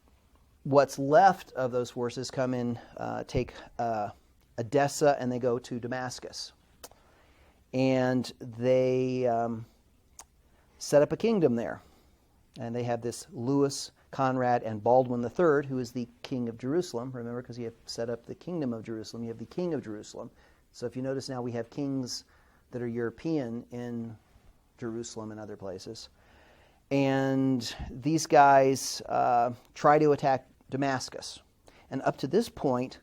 what's left of those forces come in, take Edessa, and they go to Damascus, and they set up a kingdom there. And they have this Louis, Conrad, and Baldwin III, who is the king of Jerusalem. Remember, because you have set up the kingdom of Jerusalem, you have the king of Jerusalem. So if you notice now, we have kings that are European in Jerusalem and other places. And these guys try to attack Damascus. And up to this point,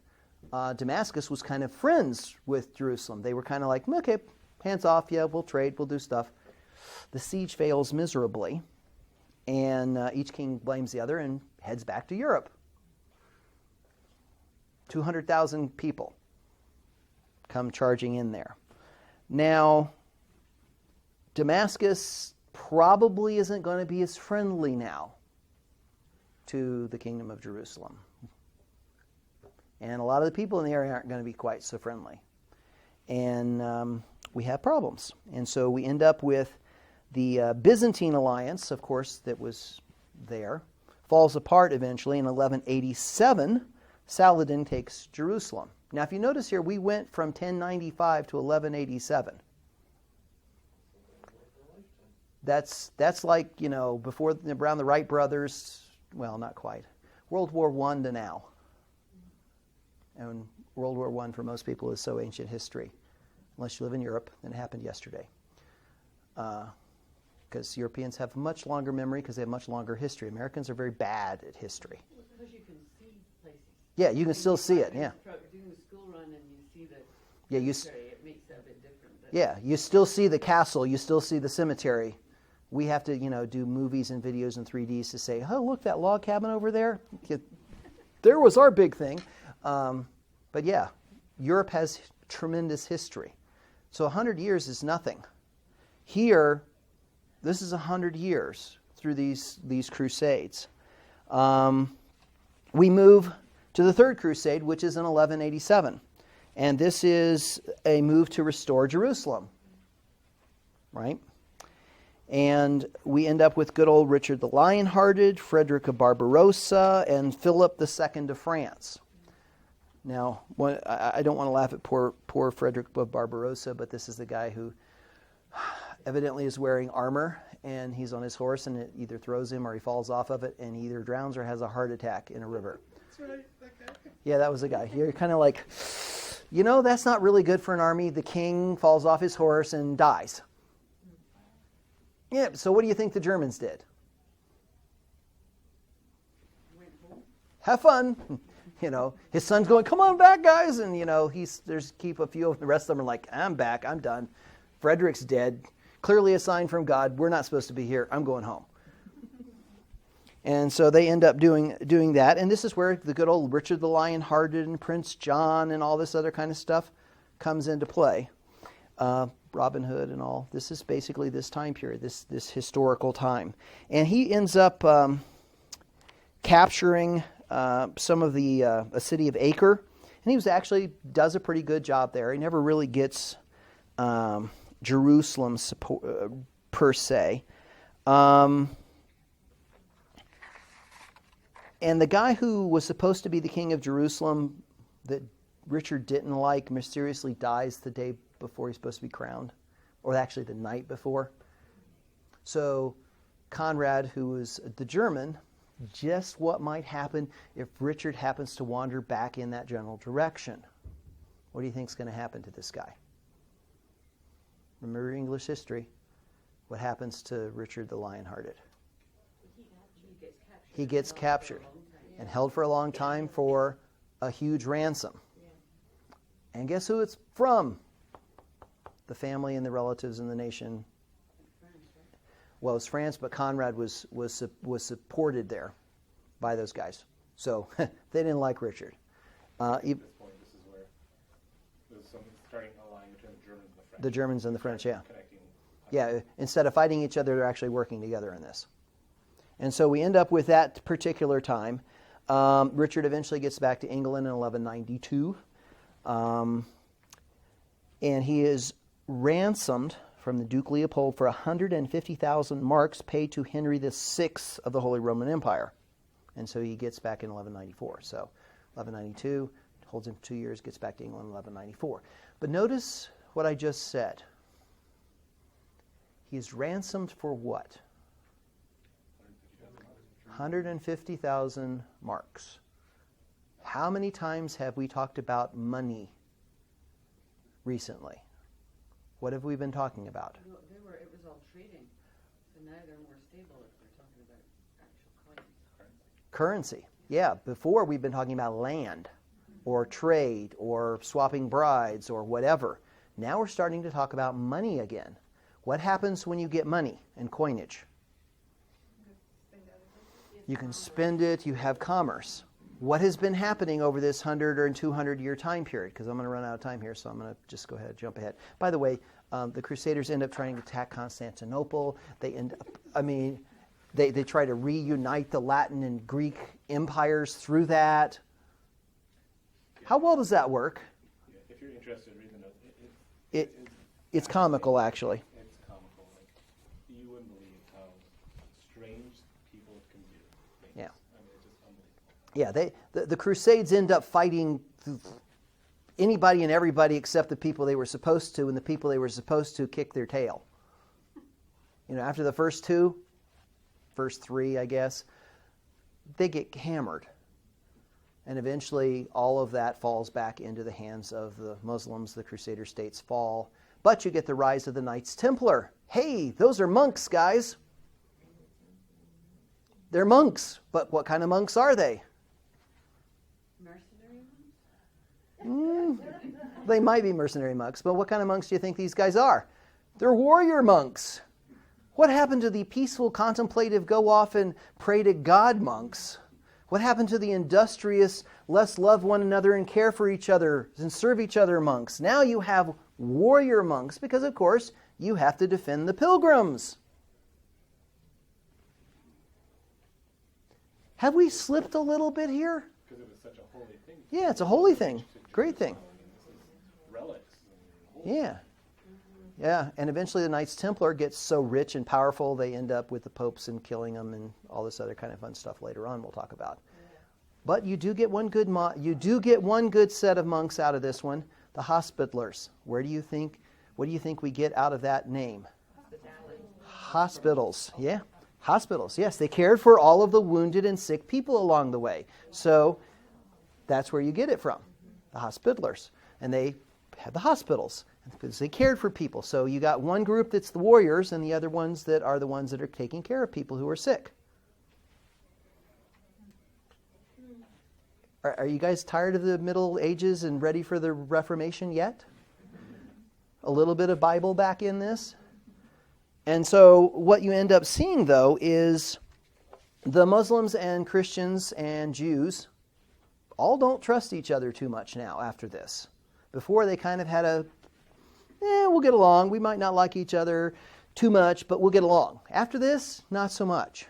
Damascus was kind of friends with Jerusalem. They were kind of like, okay, hands off, yeah, we'll trade, we'll do stuff. The siege fails miserably, and each king blames the other and heads back to Europe. 200,000 people come charging in there. Now, Damascus probably isn't going to be as friendly now to the kingdom of Jerusalem. And a lot of the people in the area aren't going to be quite so friendly. And we have problems. And so we end up with the Byzantine alliance, of course, that was there, falls apart eventually in 1187. Saladin takes Jerusalem. Now, if you notice here, we went from 1095 to 1187. That's like, before, around the Wright brothers, well, not quite. World War I to now. And World War I for most people is so ancient history. Unless you live in Europe, then it happened yesterday. Because Europeans have much longer memory because they have much longer history. Americans are very bad at history. Because you can see places. Yeah, you can still see it, yeah. Doing the school run and you see the Yeah, cemetery, it makes that a bit different. But Yeah, you still see the castle, you still see the cemetery. We have to, do movies and videos in 3Ds to say, oh, look, that log cabin over there. There was our big thing. But yeah, Europe has tremendous history. So 100 years is nothing. Here, this is 100 years through these Crusades. We move to the Third Crusade, which is in 1187. And this is a move to restore Jerusalem. Right? And we end up with good old Richard the Lionhearted, Frederick of Barbarossa, and Philip II of France. Now, I don't want to laugh at poor Frederick of Barbarossa, but this is the guy who evidently is wearing armor, and he's on his horse, and it either throws him or he falls off of it, and he either drowns or has a heart attack in a river. That's right, that guy. Yeah, that was the guy. You're kind of like, that's not really good for an army. The king falls off his horse and dies. Yeah, so what do you think the Germans did? went home. Have fun. His son's going, come on back, guys. And, keep a few of the rest of them are like, I'm back, I'm done. Frederick's dead. Clearly a sign from God. We're not supposed to be here. I'm going home. And so they end up doing that. And this is where the good old Richard the Lionhearted and Prince John and all this other kind of stuff comes into play. Robin Hood and all. This is basically this time period, this historical time. And he ends up capturing some of a city of Acre. And he does a pretty good job there. He never really gets Jerusalem per se. And the guy who was supposed to be the king of Jerusalem that Richard didn't like mysteriously dies the day before he's supposed to be crowned, or actually the night before. So Conrad, who was the German, just what might happen if Richard happens to wander back in that general direction. What do you think is going to happen to this guy? Remember English history. What happens to Richard the Lionhearted? He gets captured and held for a long time for a huge ransom. And guess who it's from? The family and the relatives and the nation. Well, it's France, but Conrad was supported there by those guys. So they didn't like Richard. At this point, this is where there's some starting a line between the Germans and the French. The Germans and the French, yeah. Connecting. Yeah, instead of fighting each other, they're actually working together in this. And so we end up with that particular time. Richard eventually gets back to England in 1192. And he is ransomed from the Duke Leopold for 150,000 marks paid to Henry VI of the Holy Roman Empire. And so he gets back in 1194. So 1192, holds him 2 years, gets back to England in 1194. But notice what I just said. He is ransomed for what? 150,000 marks. How many times have we talked about money recently? What have we been talking about? It was all trading. So now they're more stable if they're talking about actual coins. Currency. Yeah, before we've been talking about land or trade or swapping brides or whatever. Now we're starting to talk about money again. What happens when you get money and coinage? You can spend it, you have commerce. What has been happening over this 100 or 200 year time period? Because I'm going to run out of time here, so I'm going to just go ahead and jump ahead. By the way, the Crusaders end up trying to attack Constantinople. They they try to reunite the Latin and Greek empires through that. How well does that work? Yeah, if you're interested, read the notes. It's comical, actually. It's comical. Like, you wouldn't believe how strange people can do. Yeah. I mean, it's just unbelievable. Yeah, the Crusades end up fighting anybody and everybody except the people they were supposed to, and the people they were supposed to kick their tail. After the first three, I guess, they get hammered. And eventually all of that falls back into the hands of the Muslims. The Crusader states fall. But you get the rise of the Knights Templar. Hey, those are monks, guys. They're monks. But what kind of monks are they? Mercenary ones? They might be mercenary monks, but what kind of monks do you think these guys are? They're warrior monks. What happened to the peaceful, contemplative, go off and pray to God monks? What happened to the industrious, let's love one another and care for each other and serve each other monks? Now you have warrior monks because, of course, you have to defend the pilgrims. Have we slipped a little bit here? Because it was such a holy thing. Yeah, it's a holy thing. Great thing. Relics. And Yeah. Yeah, and eventually the Knights Templar gets so rich and powerful they end up with the popes and killing them and all this other kind of fun stuff later on we'll talk about. But you do get one good set of monks out of this one, the Hospitallers. What do you think we get out of that name? Hospitals. Yeah. Hospitals. Yes, they cared for all of the wounded and sick people along the way. So that's where you get it from. The Hospitallers. And they had the hospitals because they cared for people. So you got one group that's the warriors and the other ones that are the ones that are taking care of people who are sick. Are you guys tired of the Middle Ages and ready for the Reformation yet? A little bit of Bible back in this? And so what you end up seeing, though, is the Muslims and Christians and Jews all don't trust each other too much now after this. Before they kind of had we'll get along. We might not like each other too much, but we'll get along. After this, not so much.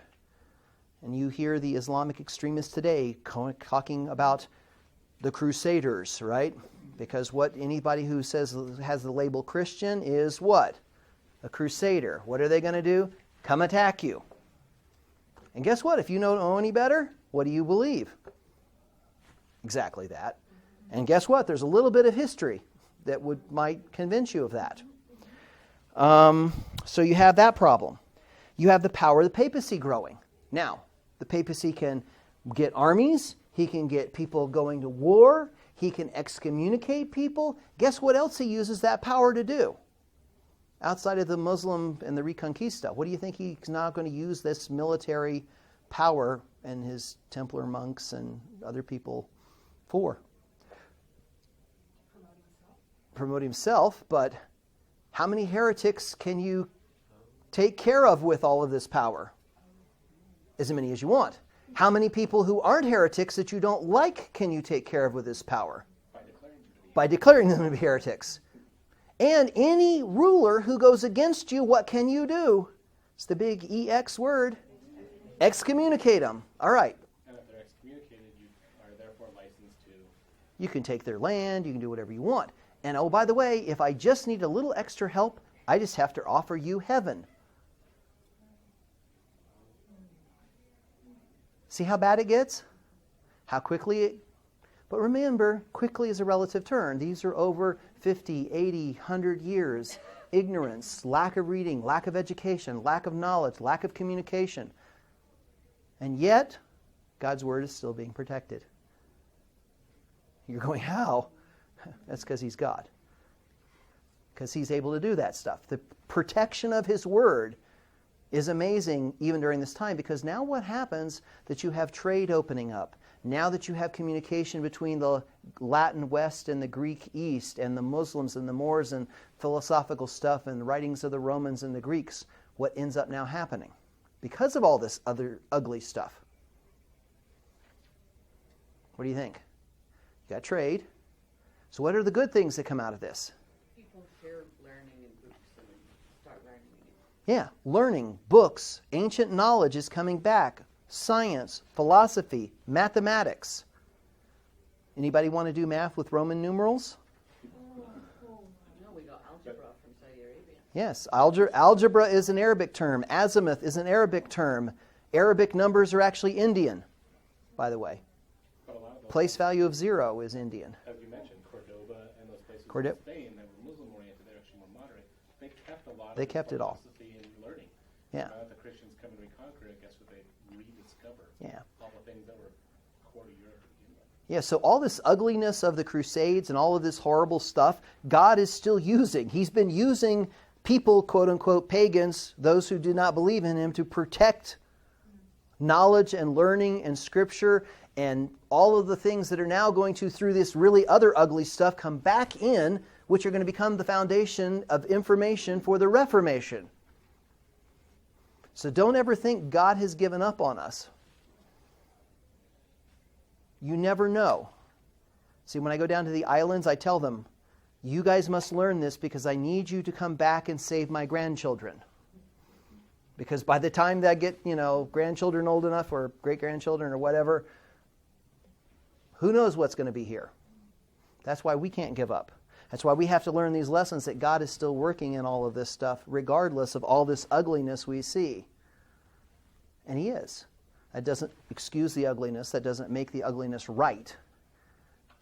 And you hear the Islamic extremists today talking about the Crusaders, right? Because what anybody who says has the label Christian is what? A crusader. What are they going to do? Come attack you. And guess what? If you don't know any better, what do you believe? Exactly that. And guess what? There's a little bit of history that might convince you of that. So you have that problem. You have the power of the papacy growing. Now, the papacy can get armies. He can get people going to war. He can excommunicate people. Guess what else he uses that power to do? Outside of the Muslim and the Reconquista, what do you think he's now going to use this military power and his Templar monks and other people for? Promote himself, but how many heretics can you take care of with all of this power? As many as you want. How many people who aren't heretics that you don't like can you take care of with this power? By declaring them to be heretics. And any ruler who goes against you, what can you do? It's the big EX word. Excommunicate them. All right. if they're excommunicated, you are therefore licensed to... You can take their land. You can do whatever you want. And oh, by the way, if I just need a little extra help, I just have to offer you heaven. See how bad it gets? How quickly it... But remember, quickly is a relative term. These are over 50, 80, 100 years. Ignorance, lack of reading, lack of education, lack of knowledge, lack of communication. And yet, God's word is still being protected. You're going, how? That's because he's God. Because he's able to do that stuff. The protection of his word is amazing even during this time, because now what happens that you have trade opening up, now that you have communication between the Latin West and the Greek East and the Muslims and the Moors and philosophical stuff and the writings of the Romans and the Greeks, what ends up now happening? Because of all this other ugly stuff. What do you think? You got trade. So what are the good things that come out of this? People share learning in groups and start learning again. Yeah, learning, books, ancient knowledge is coming back. Science, philosophy, mathematics. Anybody want to do math with Roman numerals? No, we got algebra from Saudi Arabia. Yes, algebra is an Arabic term. Azimuth is an Arabic term. Arabic numbers are actually Indian, by the way. But a lot of those, Place value of 0 is Indian. as you mentioned, Cordoba and those places Cordoba. in Spain that were Muslim-oriented, they're actually more moderate. They kept a lot They of the kept it all. philosophy and learning. Yeah. Now that the Christians come and reconquer it, guess what they rediscover? Yeah. All the things that were core to Europe to begin with. Yeah, so all this ugliness of the Crusades and all of this horrible stuff, God is still using. He's been using people, quote unquote, pagans, those who do not believe in Him, to protect knowledge and learning and Scripture and all of the things that are now going to, through this really other ugly stuff, come back in, which are going to become the foundation of information for the Reformation. So don't ever think God has given up on us. You never know. See, when I go down to the islands, I tell them, you guys must learn this because I need you to come back and save my grandchildren. Because by the time that I get, grandchildren old enough or great-grandchildren or whatever, who knows what's going to be here. That's why we can't give up. That's why we have to learn these lessons that God is still working in all of this stuff, regardless of all this ugliness we see. And He is. That doesn't excuse the ugliness. That doesn't make the ugliness right.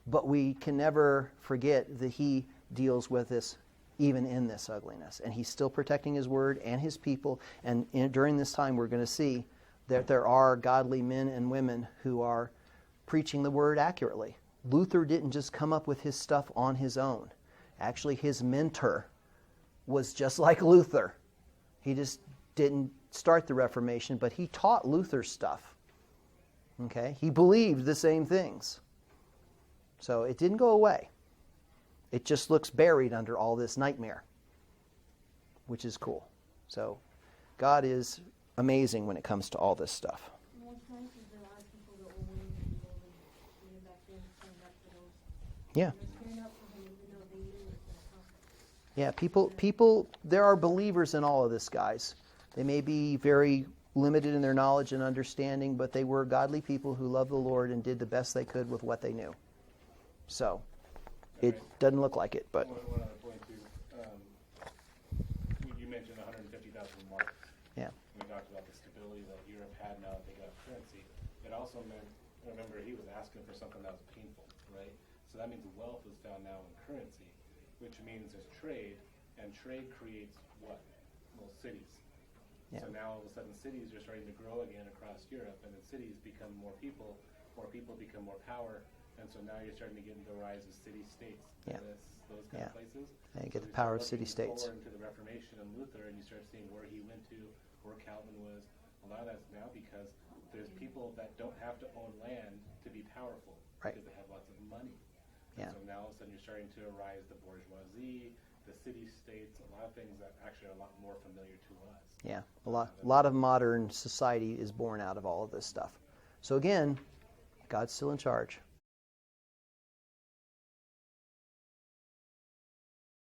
But we can never forget that He deals with this even in this ugliness. And He's still protecting His Word and His people. And during this time we're going to see that there are godly men and women who are preaching the Word accurately. Luther didn't just come up with his stuff on his own. Actually, his mentor was just like Luther. He just didn't start the Reformation, but he taught Luther stuff. Okay? He believed the same things. So it didn't go away. It just looks buried under all this nightmare, which is cool. So God is amazing when it comes to all this stuff. Yeah. Yeah, people, there are believers in all of this, guys. They may be very limited in their knowledge and understanding, but they were godly people who loved the Lord and did the best they could with what they knew. So, it doesn't look like it, but... One other point, too. You mentioned 150,000 marks. Yeah. We talked about the stability that Europe had now that they got currency. It also meant, remember, he was asking for something that was painful, right? So that means wealth is found now in currency, which means there's trade, and trade creates what? Well, cities. Yeah. So now all of a sudden cities are starting to grow again across Europe, and then cities become more people become more power, and so now you're starting to get into the rise of city-states, Yeah. those kind of places. And you get So the we power of start looking city-states. forward into the Reformation and Luther, and you start seeing where he went to, where Calvin was. A lot of that's now because there's people that don't have to own land to be powerful, Right. because they have lots of money. Yeah. So now all of a sudden you're starting to arise the bourgeoisie, the city-states, a lot of things that actually are a lot more familiar to us. Yeah, a lot of modern society is born out of all of this stuff. So again, God's still in charge.